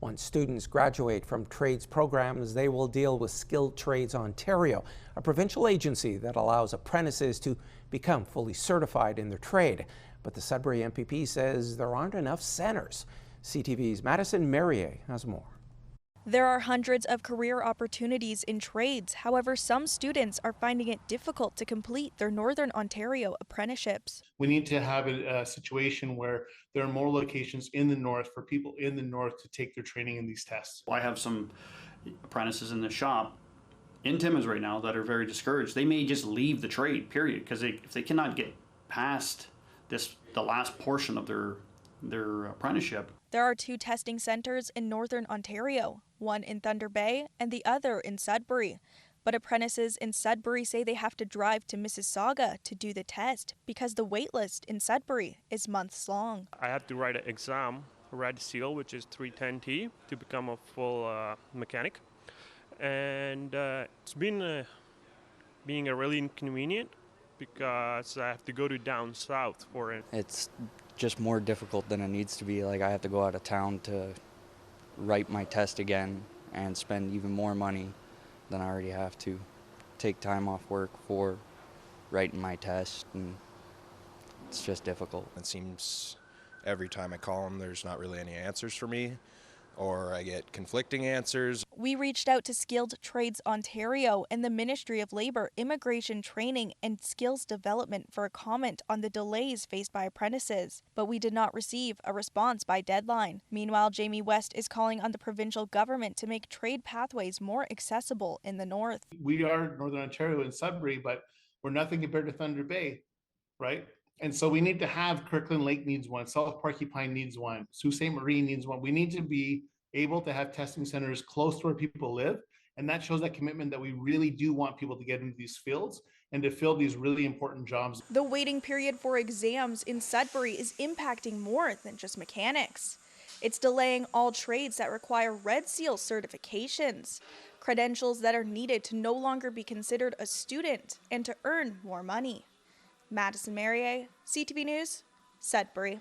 Once students graduate from trades programs, they will deal with Skilled Trades Ontario, a provincial agency that allows apprentices to become fully certified in their trade. But the Sudbury MPP says there aren't enough centres. CTV's Madison Marier has more. There are hundreds of career opportunities in trades. However, some students are finding it difficult to complete their Northern Ontario apprenticeships. We need to have a situation where there are more locations in the north for people in the north to take their training in these tests. I have some apprentices in the shop in Timmins right now that are very discouraged. They may just leave the trade, period, because if they cannot get past the last portion of their apprenticeship. There are 2 testing centres in Northern Ontario, one in Thunder Bay and the other in Sudbury. But apprentices in Sudbury say they have to drive to Mississauga to do the test because the waitlist in Sudbury is months long. I had to write an exam, Red Seal, which is 310T, to become a full mechanic. And it's been being a really inconvenient because I have to go to down south for it. It's just more difficult than it needs to be. Like, I have to go out of town to write my test again and spend even more money than I already have to. Take time off work for writing my test, and it's just difficult. It seems every time I call them, there's not really any answers for me, or I get conflicting answers. We reached out to Skilled Trades Ontario and the Ministry of Labour, Immigration Training and Skills Development for a comment on the delays faced by apprentices, but we did not receive a response by deadline. Meanwhile, Jamie West is calling on the provincial government to make trade pathways more accessible in the north. We are Northern Ontario and Sudbury, but we're nothing compared to Thunder Bay, right? And so we need to have Kirkland Lake needs one, South Porcupine needs one, Sault Ste. Marie needs one. We need to be able to have testing centers close to where people live. And that shows that commitment that we really do want people to get into these fields and to fill these really important jobs. The waiting period for exams in Sudbury is impacting more than just mechanics. It's delaying all trades that require Red Seal certifications, credentials that are needed to no longer be considered a student and to earn more money. Madison Marier, CTV News, Sudbury.